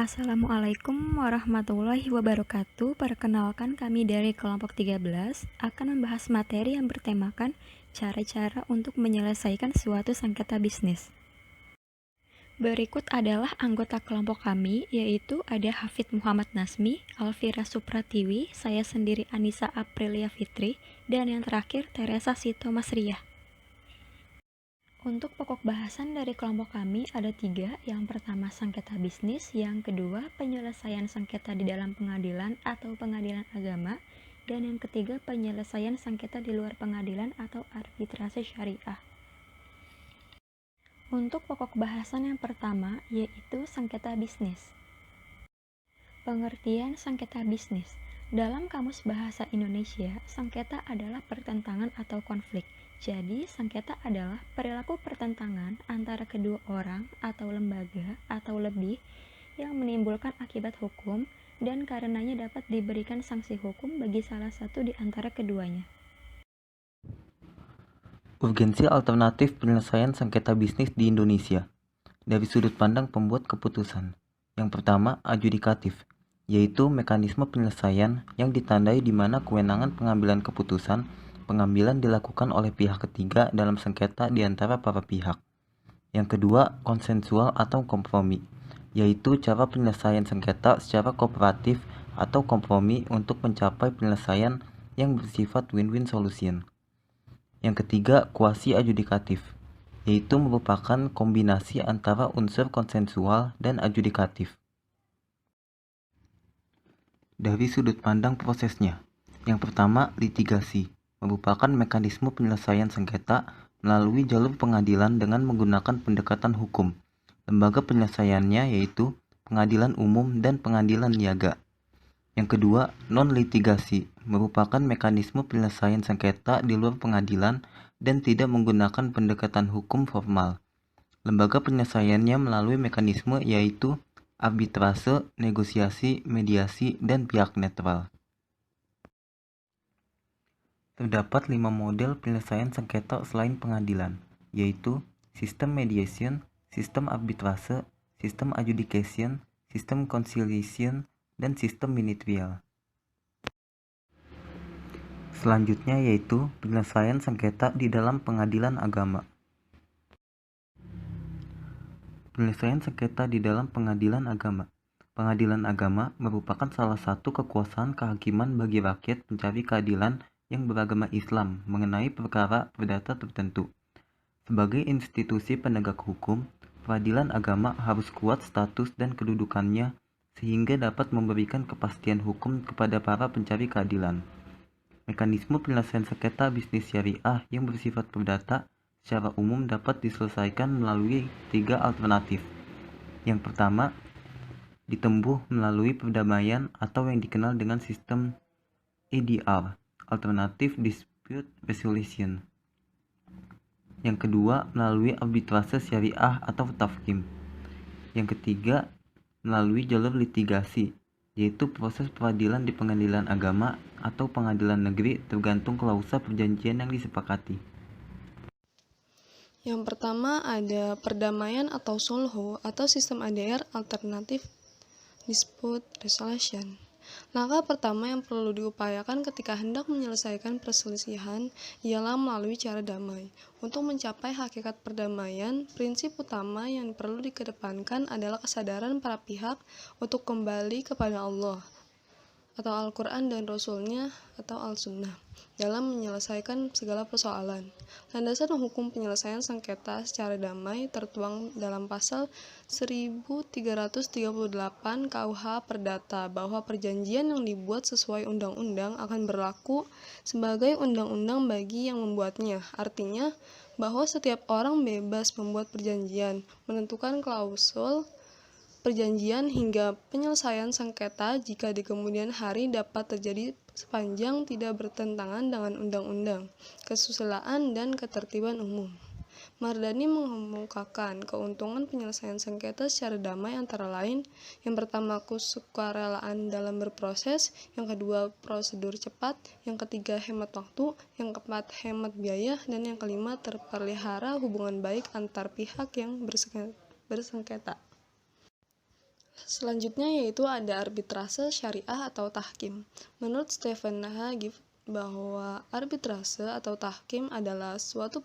Assalamualaikum warahmatullahi wabarakatuh. Perkenalkan, kami dari kelompok 13 akan membahas materi yang bertemakan cara-cara untuk menyelesaikan suatu sengketa bisnis. Berikut adalah anggota kelompok kami, yaitu ada Hafid Muhammad Nasmi, Alfira Supratiwi, saya sendiri Anissa Aprilia Fitri, dan yang terakhir Teresa Sito Masriah. Untuk pokok bahasan dari kelompok kami ada 3. Yang pertama sengketa bisnis, yang kedua penyelesaian sengketa di dalam pengadilan atau pengadilan agama, dan yang ketiga penyelesaian sengketa di luar pengadilan atau arbitrase syariah. Untuk pokok bahasan yang pertama yaitu sengketa bisnis. Pengertian sengketa bisnis. Dalam Kamus Bahasa Indonesia, sengketa adalah pertentangan atau konflik. Jadi, sengketa adalah perilaku pertentangan antara kedua orang atau lembaga atau lebih yang menimbulkan akibat hukum dan karenanya dapat diberikan sanksi hukum bagi salah satu di antara keduanya. Urgensi alternatif penyelesaian sengketa bisnis di Indonesia dari sudut pandang pembuat keputusan. Yang pertama, adjudikatif, yaitu mekanisme penyelesaian yang ditandai di mana kewenangan pengambilan keputusan pengambilan dilakukan oleh pihak ketiga dalam sengketa di antara para pihak. Yang kedua, konsensual atau kompromi, yaitu cara penyelesaian sengketa secara kooperatif atau kompromi untuk mencapai penyelesaian yang bersifat win-win solution. Yang ketiga, kuasi adjudikatif, yaitu merupakan kombinasi antara unsur konsensual dan adjudikatif. Dari sudut pandang prosesnya, yang pertama, litigasi merupakan mekanisme penyelesaian sengketa melalui jalur pengadilan dengan menggunakan pendekatan hukum. Lembaga penyelesaiannya yaitu pengadilan umum dan pengadilan niaga. Yang kedua, non-litigasi merupakan mekanisme penyelesaian sengketa di luar pengadilan dan tidak menggunakan pendekatan hukum formal. Lembaga penyelesaiannya melalui mekanisme yaitu arbitrase, negosiasi, mediasi, dan pihak netral. Terdapat 5 model penyelesaian sengketa selain pengadilan, yaitu sistem mediation, sistem arbitrase, sistem adjudication, sistem conciliation, dan sistem ministerial. Selanjutnya yaitu penyelesaian sengketa di dalam pengadilan agama. Penyelesaian sengketa di dalam pengadilan agama. Pengadilan agama merupakan salah satu kekuasaan kehakiman bagi rakyat mencari keadilan yang beragama Islam mengenai perkara perdata tertentu. Sebagai institusi penegak hukum, peradilan agama harus kuat status dan kedudukannya sehingga dapat memberikan kepastian hukum kepada para pencari keadilan. Mekanisme penyelesaian sengketa bisnis syariah yang bersifat perdata secara umum dapat diselesaikan melalui 3 alternatif. Yang pertama, ditempuh melalui perdamaian atau yang dikenal dengan sistem ADR, Alternative Dispute Resolution. Yang kedua, melalui arbitrase syariah atau tafkim. Yang ketiga, melalui jalur litigasi, yaitu proses peradilan di pengadilan agama atau pengadilan negeri tergantung klausa perjanjian yang disepakati. Yang pertama ada perdamaian atau sulhu atau sistem ADR, Alternative Dispute Resolution. Langkah pertama yang perlu diupayakan ketika hendak menyelesaikan perselisihan ialah melalui cara damai. Untuk mencapai hakikat perdamaian, prinsip utama yang perlu dikedepankan adalah kesadaran para pihak untuk kembali kepada Allah atau Al-Quran dan Rasul-Nya atau Al-Sunnah dalam menyelesaikan segala persoalan. Landasan hukum penyelesaian sengketa secara damai tertuang dalam pasal 1338 KUH Perdata bahwa perjanjian yang dibuat sesuai undang-undang akan berlaku sebagai undang-undang bagi yang membuatnya. Artinya bahwa setiap orang bebas membuat perjanjian, menentukan klausul perjanjian hingga penyelesaian sengketa jika di kemudian hari dapat terjadi sepanjang tidak bertentangan dengan undang-undang, kesusilaan, dan ketertiban umum. Mardani mengemukakan keuntungan penyelesaian sengketa secara damai antara lain, yang pertama kesukarelaan dalam berproses, yang kedua prosedur cepat, yang ketiga hemat waktu, yang keempat hemat biaya, dan yang kelima terpelihara hubungan baik antar pihak yang bersengketa. Selanjutnya yaitu ada arbitrase syariah atau tahkim. Menurut Stephen Hagiff bahwa arbitrase atau tahkim adalah suatu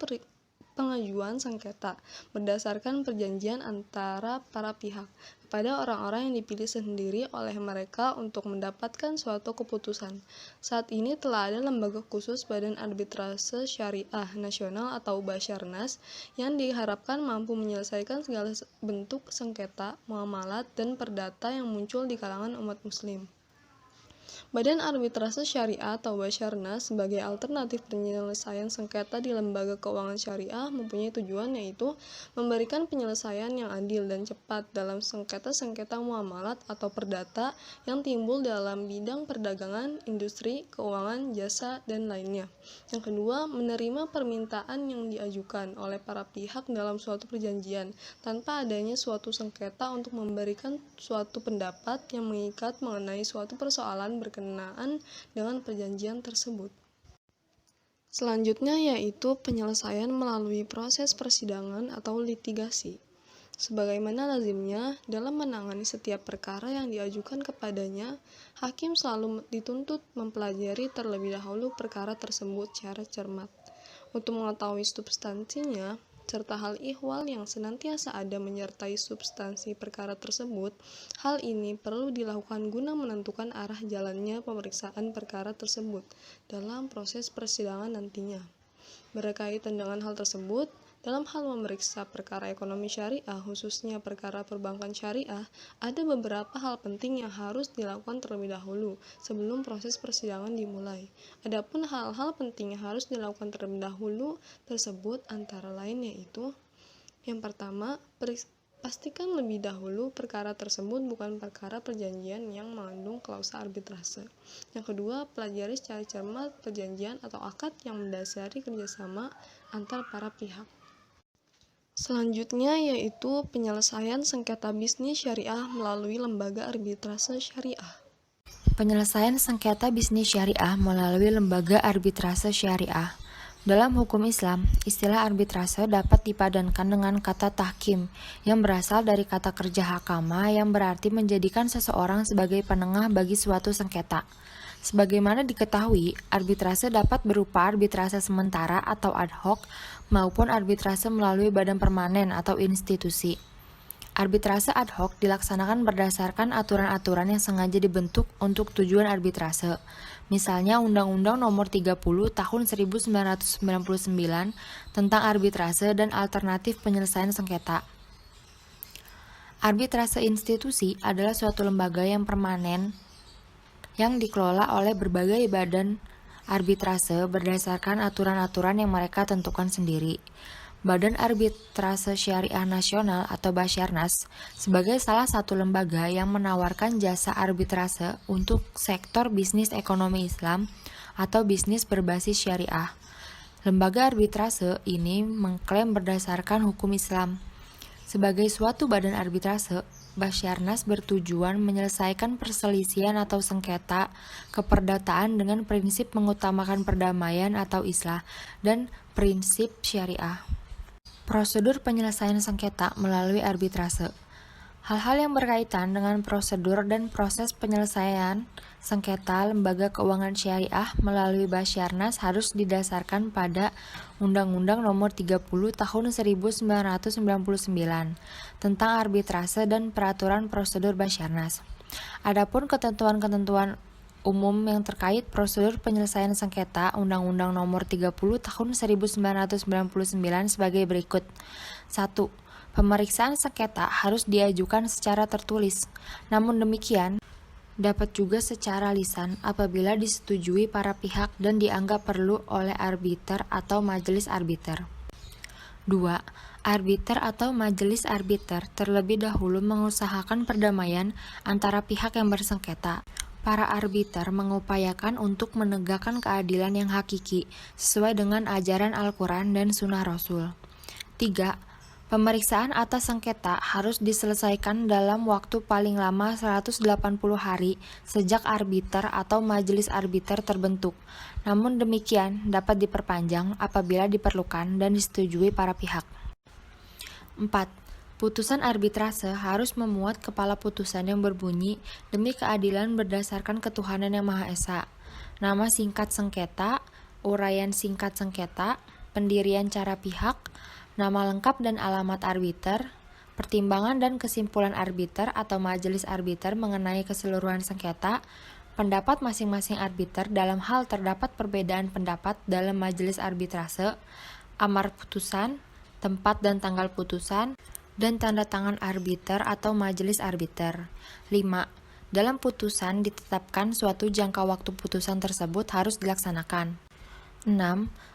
pengajuan sengketa berdasarkan perjanjian antara para pihak kepada orang-orang yang dipilih sendiri oleh mereka untuk mendapatkan suatu keputusan. Saat ini telah ada lembaga khusus Badan Arbitrase Syariah Nasional atau Basyarnas yang diharapkan mampu menyelesaikan segala bentuk sengketa, muamalat, dan perdata yang muncul di kalangan umat muslim. Badan Arbitrase Syariah atau Basyarnas sebagai alternatif penyelesaian sengketa di lembaga keuangan syariah mempunyai tujuan yaitu memberikan penyelesaian yang adil dan cepat dalam sengketa-sengketa muamalat atau perdata yang timbul dalam bidang perdagangan, industri, keuangan, jasa, dan lainnya. Yang kedua, menerima permintaan yang diajukan oleh para pihak dalam suatu perjanjian tanpa adanya suatu sengketa untuk memberikan suatu pendapat yang mengikat mengenai suatu persoalan berkenaan dengan perjanjian tersebut. Selanjutnya yaitu penyelesaian melalui proses persidangan atau litigasi. Sebagaimana lazimnya, dalam menangani setiap perkara yang diajukan kepadanya, hakim selalu dituntut mempelajari terlebih dahulu perkara tersebut secara cermat. Untuk mengetahui substansinya, serta hal ihwal yang senantiasa ada menyertai substansi perkara tersebut, hal ini perlu dilakukan guna menentukan arah jalannya pemeriksaan perkara tersebut dalam proses persidangan nantinya. Berkaitan dengan hal tersebut, dalam hal memeriksa perkara ekonomi syariah, khususnya perkara perbankan syariah, ada beberapa hal penting yang harus dilakukan terlebih dahulu sebelum proses persidangan dimulai. Adapun hal-hal penting yang harus dilakukan terlebih dahulu tersebut antara lain yaitu: yang pertama, pastikan lebih dahulu perkara tersebut bukan perkara perjanjian yang mengandung klausa arbitrase. Yang kedua, pelajari secara cermat perjanjian atau akad yang mendasari kerjasama antar para pihak. Selanjutnya yaitu penyelesaian sengketa bisnis syariah melalui lembaga arbitrase syariah. Penyelesaian sengketa bisnis syariah melalui lembaga arbitrase syariah. Dalam hukum Islam, istilah arbitrase dapat dipadankan dengan kata tahkim yang berasal dari kata kerja hakama yang berarti menjadikan seseorang sebagai penengah bagi suatu sengketa. Sebagaimana diketahui, arbitrase dapat berupa arbitrase sementara atau ad hoc maupun arbitrase melalui badan permanen atau institusi. Arbitrase ad hoc dilaksanakan berdasarkan aturan-aturan yang sengaja dibentuk untuk tujuan arbitrase. Misalnya Undang-Undang Nomor 30 Tahun 1999 tentang arbitrase dan alternatif penyelesaian sengketa. Arbitrase institusi adalah suatu lembaga yang permanen yang dikelola oleh berbagai badan arbitrase berdasarkan aturan-aturan yang mereka tentukan sendiri. Badan Arbitrase Syariah Nasional atau Basyarnas sebagai salah satu lembaga yang menawarkan jasa arbitrase untuk sektor bisnis ekonomi Islam atau bisnis berbasis syariah. Lembaga arbitrase ini mengklaim berdasarkan hukum Islam. Sebagai suatu badan arbitrase, Basyarnas bertujuan menyelesaikan perselisihan atau sengketa keperdataan dengan prinsip mengutamakan perdamaian atau islah dan prinsip syariah. Prosedur penyelesaian sengketa melalui arbitrase. Hal-hal yang berkaitan dengan prosedur dan proses penyelesaian sengketa lembaga keuangan syariah melalui Basyarnas harus didasarkan pada Undang-Undang Nomor 30 Tahun 1999 tentang arbitrase dan peraturan prosedur Basyarnas. Adapun ketentuan-ketentuan umum yang terkait prosedur penyelesaian sengketa Undang-Undang Nomor 30 Tahun 1999 sebagai berikut. 1. Pemeriksaan sengketa harus diajukan secara tertulis. Namun demikian, dapat juga secara lisan apabila disetujui para pihak dan dianggap perlu oleh arbiter atau majelis arbiter. 2. Arbiter atau majelis arbiter terlebih dahulu mengusahakan perdamaian antara pihak yang bersengketa. Para arbiter mengupayakan untuk menegakkan keadilan yang hakiki sesuai dengan ajaran Al-Quran dan Sunnah Rasul. 3. Pemeriksaan atas sengketa harus diselesaikan dalam waktu paling lama 180 hari sejak arbiter atau majelis arbiter terbentuk. Namun demikian dapat diperpanjang apabila diperlukan dan disetujui para pihak. 4. Putusan arbitrase harus memuat kepala putusan yang berbunyi demi keadilan berdasarkan ketuhanan yang Maha Esa. Nama singkat sengketa, uraian singkat sengketa, pendirian cara pihak, nama lengkap dan alamat arbiter, pertimbangan dan kesimpulan arbiter atau majelis arbiter mengenai keseluruhan sengketa, pendapat masing-masing arbiter dalam hal terdapat perbedaan pendapat dalam majelis arbitrase, amar putusan, tempat dan tanggal putusan, dan tanda tangan arbiter atau majelis arbiter. 5. Dalam putusan ditetapkan suatu jangka waktu putusan tersebut harus dilaksanakan. 6.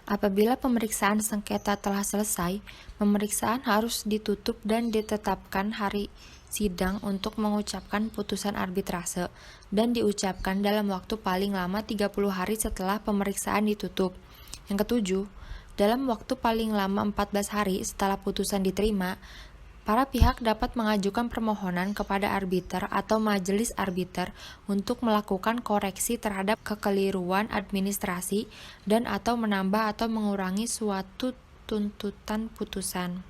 Apabila pemeriksaan sengketa telah selesai, pemeriksaan harus ditutup dan ditetapkan hari sidang untuk mengucapkan putusan arbitrase dan diucapkan dalam waktu paling lama 30 hari setelah pemeriksaan ditutup. Yang ketujuh, dalam waktu paling lama 14 hari setelah putusan diterima, para pihak dapat mengajukan permohonan kepada arbiter atau majelis arbiter untuk melakukan koreksi terhadap kekeliruan administrasi dan atau menambah atau mengurangi suatu tuntutan putusan.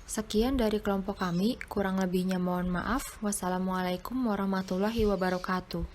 Sekian dari kelompok kami, kurang lebihnya mohon maaf. Wassalamualaikum warahmatullahi wabarakatuh.